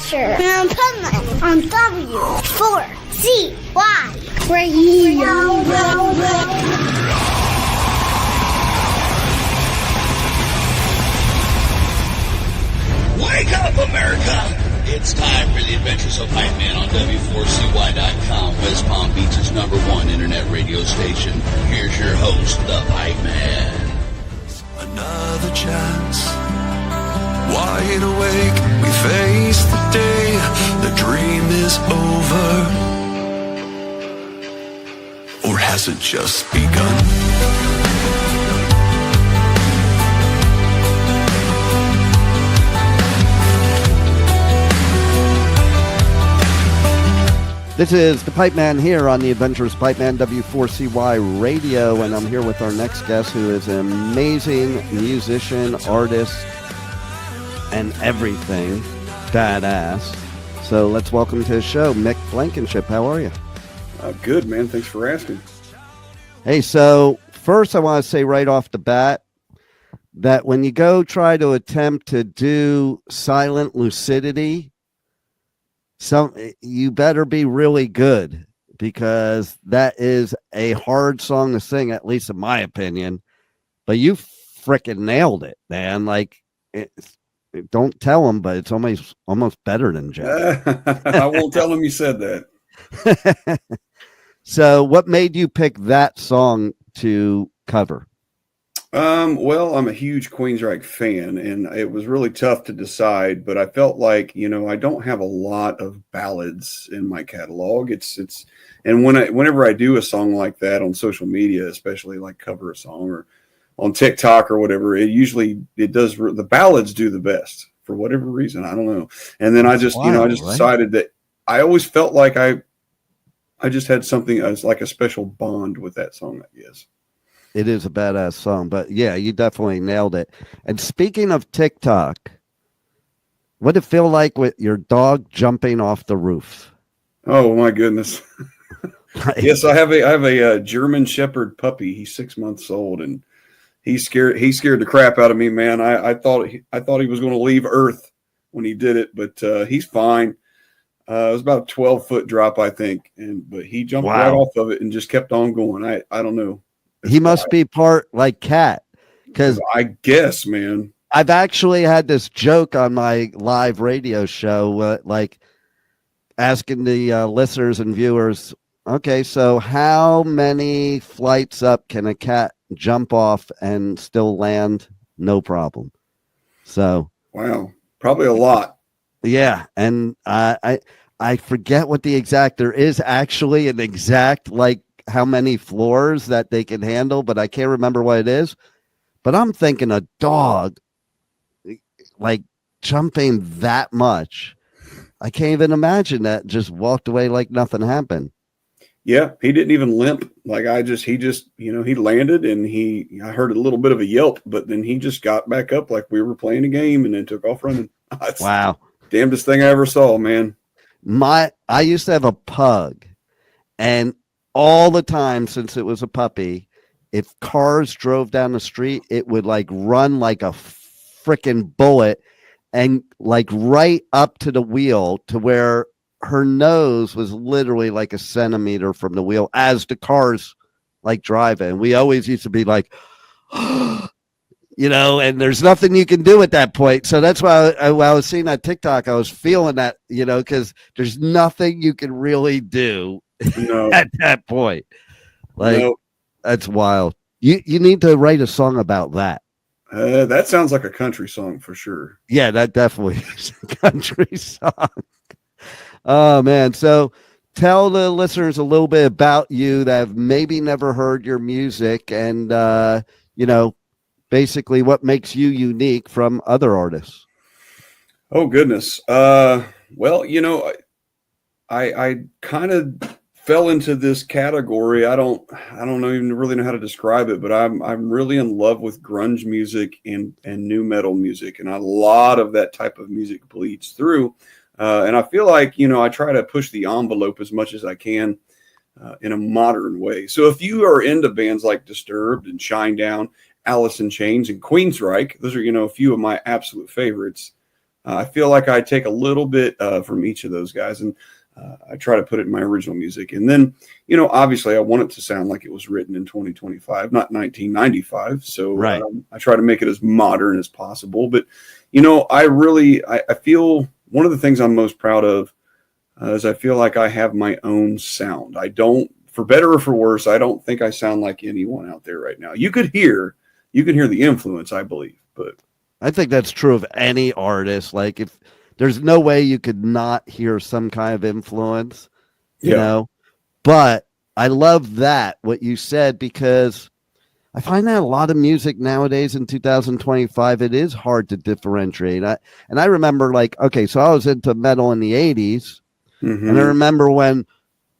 Adventure on Pipeman on W4CY Radio. Wake up, America! It's time for the Adventures of Pipeman on W4CY.com, West Palm Beach's #1 internet radio station. Here's your host, the Pipeman. Another chance. Wide awake, we face the day. The dream is over. Or has it just begun? This is the Pipeman here on the Adventures of Pipeman W4CY Radio, and I'm here with our next guest, who is an amazing musician, artist, and everything badass. So let's welcome to the show, Mick Blankenship. How are you? Good, man. Thanks for asking. Hey, so first I want to say right off the bat that when you go try to attempt to do silent lucidity, you better be really good, because that is a hard song to sing, at least in my opinion. But you freaking nailed it, man. Like, don't tell him, but it's almost better than Jeff. I won't tell him you said that. So what made you pick that song to cover? Well, I'm a huge Queensrÿche fan, and it was really tough to decide, but I felt like, I don't have a lot of ballads in my catalog. And whenever I do a song like that on social media, especially like cover a song or on TikTok or whatever, the ballads do the best for whatever reason. I don't know. And then I just decided that I always felt like I just had something as like a special bond with that song, I guess. It is a badass song, but yeah, you definitely nailed it. And speaking of TikTok, what did it feel like with your dog jumping off the roof? Oh my goodness. Yes, I have a German Shepherd puppy. He's 6 months old, and he scared the crap out of me, man. I thought he was going to leave Earth when he did it, but he's fine. It was about a 12-foot drop, I think, but he jumped right off of it and just kept on going. I don't know. He must be part like cat, because I guess, man. I've actually had this joke on my live radio show, like asking the listeners and viewers, okay, so how many flights up can a cat jump off and still land no problem? So wow, probably a lot. Yeah, and I forget what there is actually an exact like how many floors that they can handle, but I can't remember what it is. But I'm thinking a dog like jumping that much, I can't even imagine that. Just walked away like nothing happened. Yeah, he didn't even limp. Like he just he landed, and I heard a little bit of a yelp, but then he just got back up like we were playing a game and then took off running. Wow. Damnedest thing I ever saw, man. I used to have a pug, and all the time since it was a puppy, if cars drove down the street, it would like run like a freaking bullet and like right up to the wheel to where her nose was literally like a centimeter from the wheel as the cars like driving. We always used to be like, and there's nothing you can do at that point. So that's why I was seeing that TikTok, I was feeling that, because there's nothing you can really do at that point. Like, that's wild. You need to write a song about that. That sounds like a country song for sure. Yeah, that definitely is a country song. Oh man. So tell the listeners a little bit about you that have maybe never heard your music, and basically what makes you unique from other artists. Oh goodness. Well, I kind of fell into this category. I don't even really know how to describe it, but I'm really in love with grunge music and nu metal music, and a lot of that type of music bleeds through. And I feel like I try to push the envelope as much as I can in a modern way. So if you are into bands like Disturbed and Shinedown, Alice in Chains, and Queensrÿche, those are a few of my absolute favorites. I feel like I take a little bit from each of those guys, and I try to put it in my original music. And then, obviously I want it to sound like it was written in 2025, not 1995. So Right. I try to make it as modern as possible. But, I feel one of the things I'm most proud of is I feel like I have my own sound. I don't, for better or for worse, I don't think I sound like anyone out there right now. You can hear the influence, I believe, but I think that's true of any artist. Like, if there's no way you could not hear some kind of influence, you know. But I love that, what you said, because I find that a lot of music nowadays in 2025, it is hard to differentiate. I remember, like, okay, so I was into metal in the 80s, and I remember when,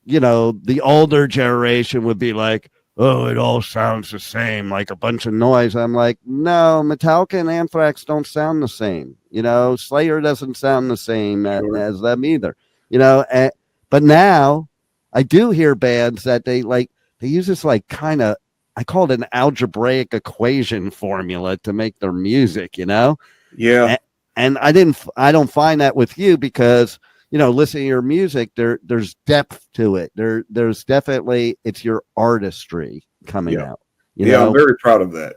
the older generation would be like, oh, it all sounds the same, like a bunch of noise. I'm like, no, Metallica and Anthrax don't sound the same. Slayer doesn't sound the same as them either. But now I do hear bands that they use this like kind of, I call it an algebraic equation formula to make their music, Yeah. And I don't find that with you, because listening to your music, there's depth to it. There's definitely, it's your artistry coming out. I'm very proud of that.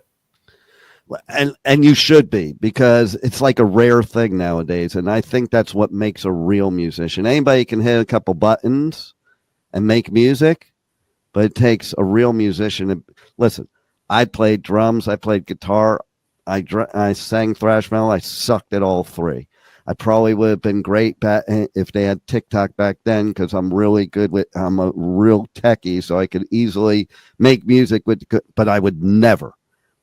And you should be, because it's like a rare thing nowadays. And I think that's what makes a real musician. Anybody can hit a couple buttons and make music, but it takes a real musician. Listen, I played drums, I played guitar, I sang thrash metal. I sucked at all three. I probably would have been great if they had TikTok back then, because I'm really good I'm a real techie, so I could easily make music but I would never.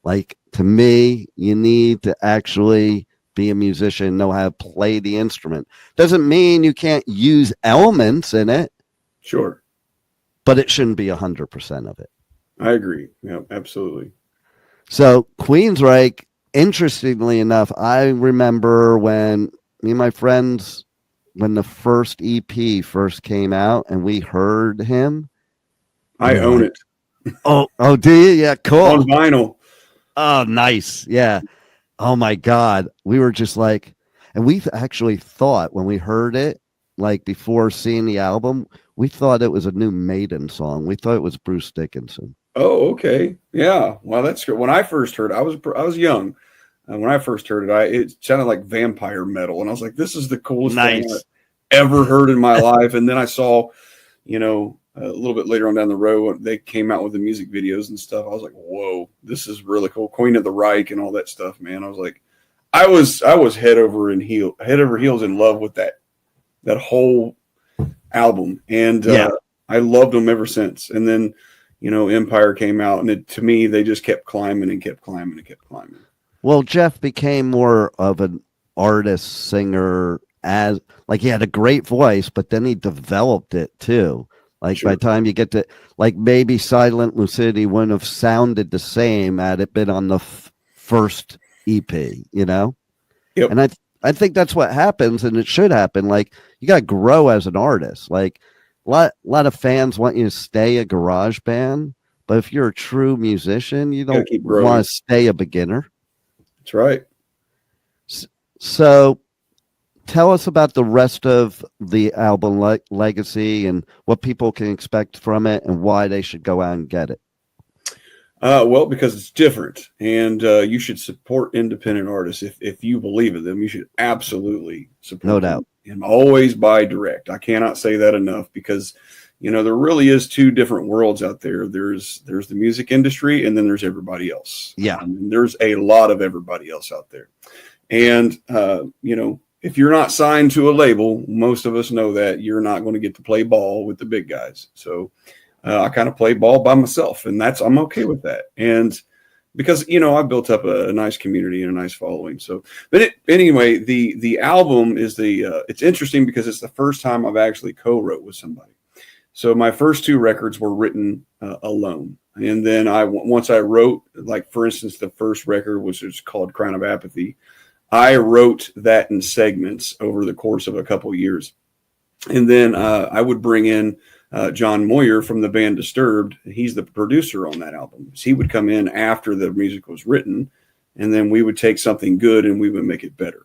Like, to me, you need to actually be a musician, know how to play the instrument. Doesn't mean you can't use elements in it. Sure. But it shouldn't be 100% of it. I agree. Yeah, absolutely. So Queensrÿche, interestingly enough, I remember when me and my friends, when the first EP first came out and we heard him. I own it. Oh, do you? Yeah, cool. On vinyl. Oh, nice. Yeah. Oh my God. We were just like, and we actually thought when we heard it, like before seeing the album, we thought it was a new Maiden song. We thought it was Bruce Dickinson. Oh, okay. Yeah. Well, that's good. When I first heard it, I was young. And when I first heard it, it sounded like vampire metal. And I was like, this is the coolest thing I've ever heard in my life. And then I saw, a little bit later on down the road, they came out with the music videos and stuff. I was like, whoa, this is really cool. Queen of the Reich and all that stuff, man. I was like, I was head over heels in love with that whole album. And I loved them ever since. And then, Empire came out, and to me, they just kept climbing and kept climbing and kept climbing. Well, Jeff became more of an artist, singer, as like he had a great voice, but then he developed it too. Like by the time you get to, like, maybe Silent Lucidity wouldn't have sounded the same had it been on the first EP, Yep. And I think that's what happens, and it should happen. Like, you got to grow as an artist. Like, a lot of fans want you to stay a garage band, but if you're a true musician, you don't want to stay a beginner. That's right. So tell us about the rest of the album Legacy and what people can expect from it and why they should go out and get it. Well, because it's different, and you should support independent artists. If you believe in them, you should absolutely support them. No doubt. And always buy direct. I cannot say that enough, because there really is two different worlds out there. There's the music industry, and then there's everybody else. Yeah. And there's a lot of everybody else out there. And if you're not signed to a label, most of us know that you're not going to get to play ball with the big guys. So I kind of play ball by myself, and I'm okay with that. And because, I've built up a nice community and a nice following. So, but anyway, the album is it's interesting because it's the first time I've actually co-wrote with somebody. So my first two records were written alone. And then once I wrote, like, for instance, the first record, which is called Crown of Apathy, I wrote that in segments over the course of a couple of years. And then I would bring in John Moyer from the band Disturbed. He's the producer on that album. So he would come in after the music was written, and then we would take something good and we would make it better.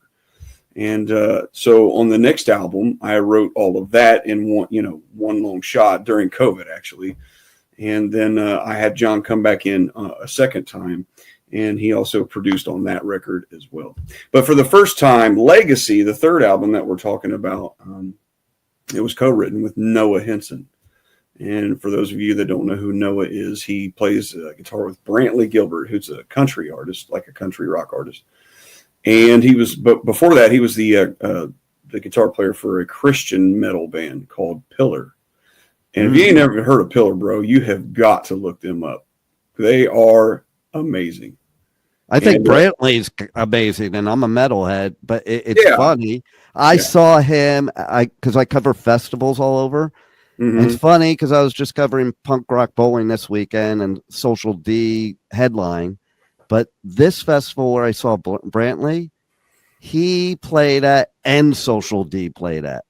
And so on the next album, I wrote all of that in one long shot during COVID, actually. And then I had John come back in a second time, and he also produced on that record as well. But for the first time, Legacy, the third album that we're talking about, it was co-written with Noah Henson. And for those of you that don't know who Noah is, he plays guitar with Brantley Gilbert, who's a country artist, like a country rock artist. And but before that, he was the guitar player for a Christian metal band called Pillar. And if you ain't never heard of Pillar, bro, you have got to look them up. They are amazing. I think Brantley's amazing, and I'm a metalhead, but it's funny. I saw him because I cover festivals all over. Mm-hmm. It's funny because I was just covering Punk Rock Bowling this weekend and Social D headline. But this festival where I saw Brantley, he played at and Social D played at.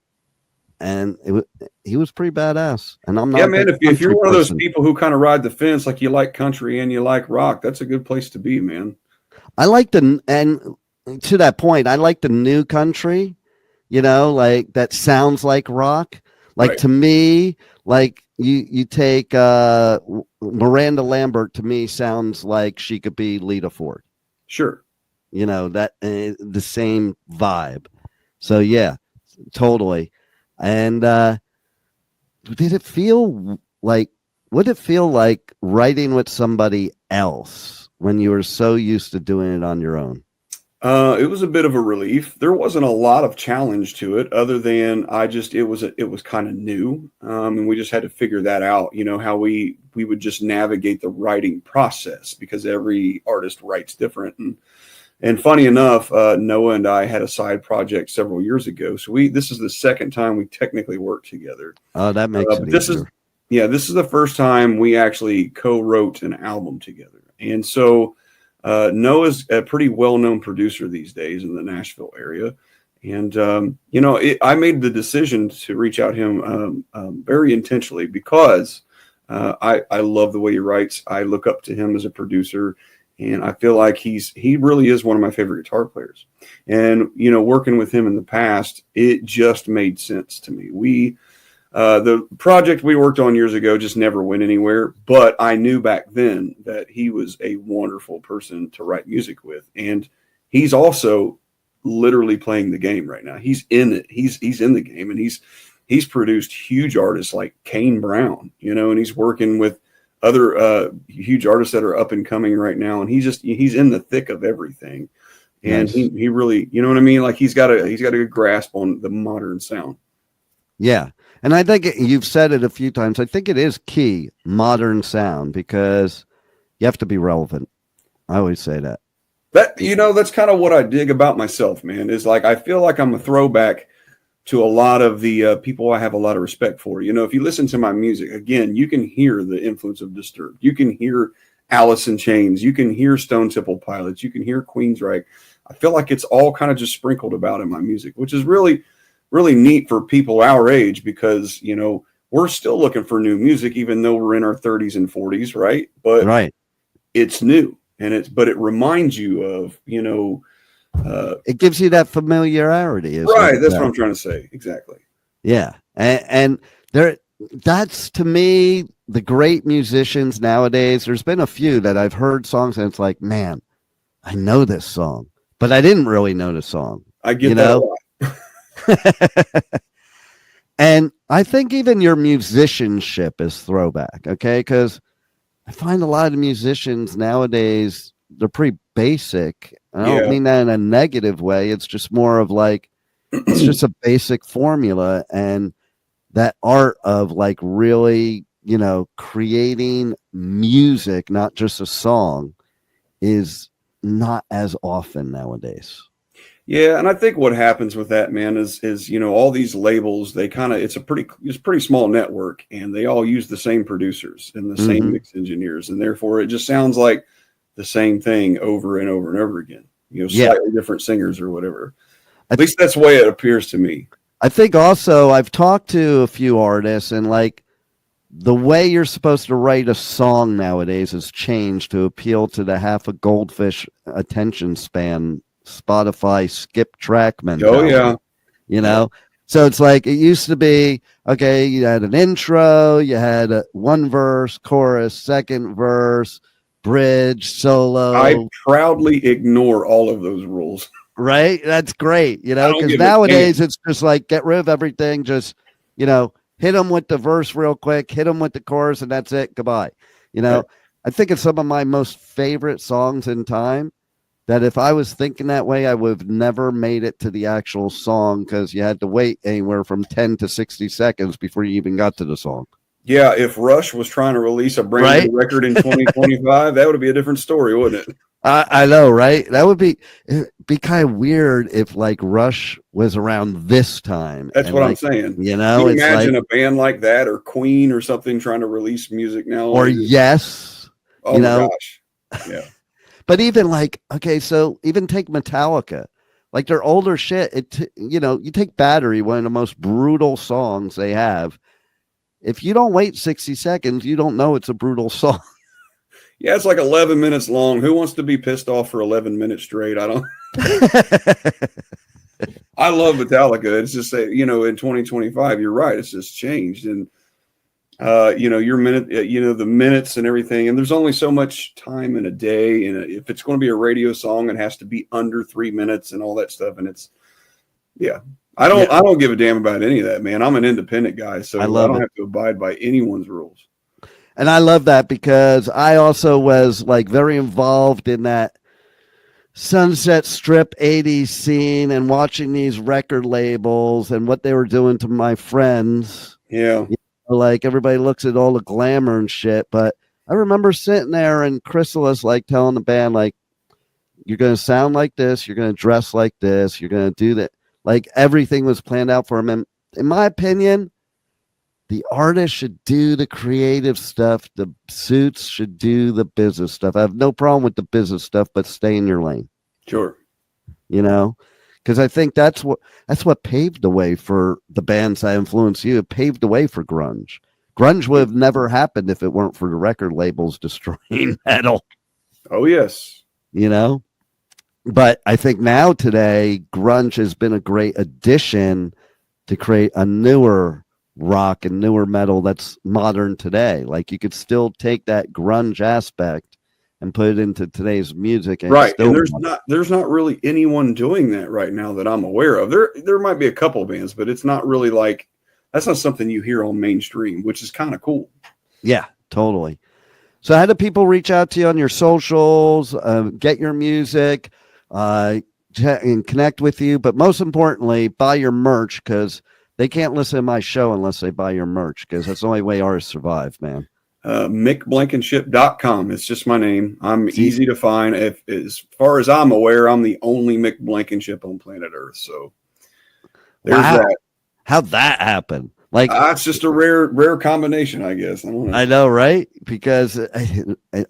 And he was pretty badass. And I'm not. Yeah, man, if you're one of those people who kind of ride the fence, like you like country and you like rock, that's a good place to be, man. I like and to that point, I like the new country, like that sounds like rock. Like to me, like you take Miranda Lambert, to me sounds like she could be Lita Ford. Sure. That the same vibe. So yeah, totally. And would it feel like writing with somebody else when you were so used to doing it on your own? It was a bit of a relief. There wasn't a lot of challenge to it other than it was kind of new. And we just had to figure that out, how we would just navigate the writing process because every artist writes different. And funny enough, Noah and I had a side project several years ago. So this is the second time we technically worked together. Oh, that makes it easier. This is the first time we actually co-wrote an album together. And so Noah's a pretty well-known producer these days in the Nashville area. And, I made the decision to reach out to him very intentionally because I love the way he writes. I look up to him as a producer, and I feel like he really is one of my favorite guitar players. And, working with him in the past, it just made sense to me. The project we worked on years ago just never went anywhere, but I knew back then that he was a wonderful person to write music with. And he's also literally playing the game right now. He's in it. He's in the game, and he's produced huge artists like Kane Brown, and he's working with other huge artists that are up and coming right now. And he's in the thick of everything. And yes. he really, you know what I mean? Like he's got a good grasp on the modern sound. Yeah. And I think you've said it a few times. I think it is key, modern sound, because you have to be relevant. I always say that. That's kind of what I dig about myself, man, is like I feel like I'm a throwback to a lot of the people I have a lot of respect for. If you listen to my music, again, you can hear the influence of Disturbed. You can hear Alice in Chains. You can hear Stone Temple Pilots. You can hear Queensrÿche. I feel like it's all kind of just sprinkled about in my music, which is really neat for people our age because, we're still looking for new music, even though we're in our 30s and 40s. Right. But it's new but it reminds you of, it gives you that familiarity. Right. That's what I'm trying to say. Exactly. Yeah. And that's to me, the great musicians nowadays. There's been a few that I've heard songs and it's like, man, I know this song, but I didn't really know the song. I get that a lot. And I think even your musicianship is throwback, okay? Because I find a lot of the musicians nowadays, they're pretty basic. I don't mean that in a negative way. It's just more of like, it's just a basic formula. And that art of like really, creating music, not just a song, is not as often nowadays. Yeah, and I think what happens with that, man, is all these labels, they kind of it's a pretty small network, and they all use the same producers and the same mix engineers, and therefore it just sounds like the same thing over and over and over again. Slightly different singers or whatever. At least that's the way it appears to me. I think also I've talked to a few artists, and like the way you're supposed to write a song nowadays has changed to appeal to the half a goldfish attention span Spotify skip track mentality. Oh yeah. You know, so it's like it used to be. Okay, you had an intro, you had one verse, chorus, second verse, bridge, solo. I proudly ignore all of those rules. Right? That's great, you know, because nowadays it's just like get rid of everything. Just, you know, hit them with the verse real quick, hit them with the chorus, and that's it. Goodbye. You know, I think it's some of my most favorite songs in time. That if I was thinking that way, I would have never made it to the actual song because you had to wait anywhere from 10 to 60 seconds before you even got to the song. Yeah, if Rush was trying to release a brand new record in 2025, that would be a different story, wouldn't it? I know, right? That would be kind of weird if like Rush was around this time. That's what I'm saying. You know, can you imagine a band like that or Queen or something trying to release music now? Or Yes. Oh my gosh. Yeah. But even like, okay, so even take Metallica, like their older shit, you know, you take Battery, one of the most brutal songs they have. If you don't wait 60 seconds, you don't know it's a brutal song. Yeah, it's like 11 minutes long. Who wants to be pissed off for 11 minutes straight? I don't. I love Metallica. It's just that, you know, in 2025, you're right. It's just changed. And, you know, your minute, you know, the minutes and everything. And there's only so much time in a day. And if it's going to be a radio song, it has to be under 3 minutes and all that stuff. And it's, yeah, I don't give a damn about any of that, man. I'm an independent guy, so I don't have to abide by anyone's rules. And I love that because I also was like very involved in that Sunset Strip 80s scene and watching these record labels and what they were doing to my friends. Yeah. You know, like everybody looks at all the glamour and shit, but I remember sitting there and Chrysalis like telling the band, like, you're going to sound like this, you're going to dress like this, you're going to do that. Like everything was planned out for him. And in my opinion, the artist should do the creative stuff. The suits should do the business stuff. I have no problem with the business stuff, but stay in your lane. Sure. You know, because I think that's what paved the way for the bands that influenced you. It paved the way for grunge. Grunge would have never happened if it weren't for the record labels destroying metal. Oh, yes. You know, but I think now today, grunge has been a great addition to create a newer rock and newer metal that's modern today. Like you could still take that grunge aspect and put it into today's music, and right. And there's not really anyone doing that right now that I'm aware of. There might be a couple bands, but it's not really like that's not something you hear on mainstream, which is kind of cool. Yeah, totally. So how do people reach out to you on your socials, get your music, and connect with you, but most importantly, buy your merch, because they can't listen to my show unless they buy your merch, because that's the only way artists survive, man. MickBlankenship.com. It's just my name. I'm easy to find. As far as I'm aware, I'm the only Mick Blankenship on planet Earth. So there's that. How'd that happen? Like, it's just a rare combination, I guess. I don't know. I know, right? Because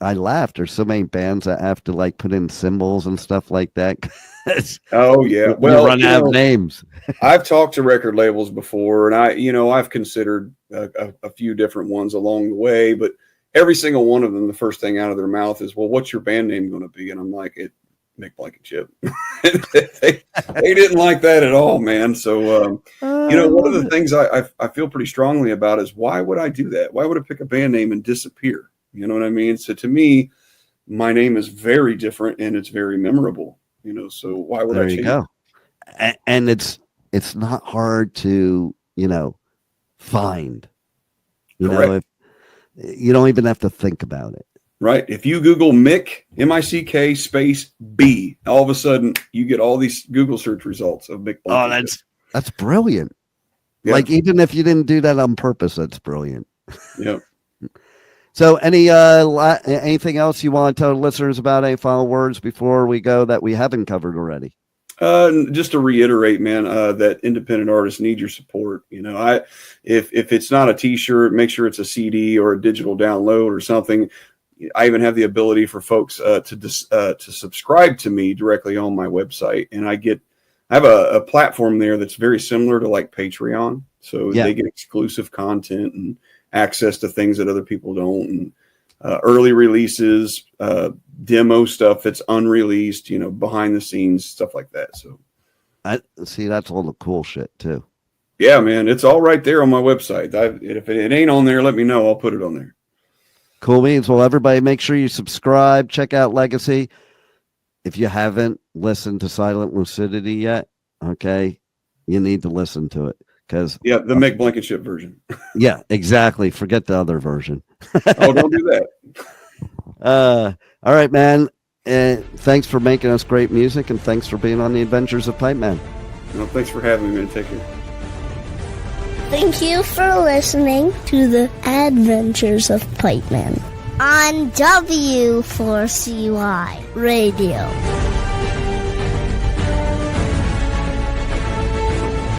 I laughed. There's so many bands that have to like put in symbols and stuff like that. Oh yeah, well, run out of names. I've talked to record labels before, and I've considered a few different ones along the way, but every single one of them, the first thing out of their mouth is, "Well, what's your band name going to be?" And I'm like, Mick Blankenship. they didn't like that at all, man. So, one of the things I feel pretty strongly about is, why would I do that? Why would I pick a band name and disappear? You know what I mean? So to me, my name is very different and it's very memorable, so why would I change? There you go. And it's not hard to, find, if you don't even have to think about it. Right. If you Google Mick, M-I-C-K space B, all of a sudden you get all these Google search results of Mick Blankenship. Oh, that's brilliant. Yeah. Like, even if you didn't do that on purpose, that's brilliant. Yeah. So anything else you want to tell listeners about? Any final words before we go that we haven't covered already? Just to reiterate, man, that independent artists need your support. If it's not a t-shirt, make sure it's a CD or a digital download or something. I even have the ability for folks to subscribe to me directly on my website, and I have a platform there that's very similar to like Patreon, so they get exclusive content and access to things that other people don't. early releases, demo stuff that's unreleased, behind the scenes, stuff like that. So I see, that's all the cool shit too. Yeah, man, it's all right there on my website. If it ain't on there, let me know. I'll put it on there. Cool beans. Well, everybody, make sure you subscribe. Check out Legacy. If you haven't listened to Silent Lucidity yet, okay, you need to listen to it because the Mick Blankenship version. Yeah, exactly. Forget the other version. Oh, don't do that. All right, man. Thanks for making us great music, and thanks for being on the Adventures of Pipeman. No, thanks for having me, man. Take care. Thank you for listening to the Adventures of Pipeman on W4CY Radio.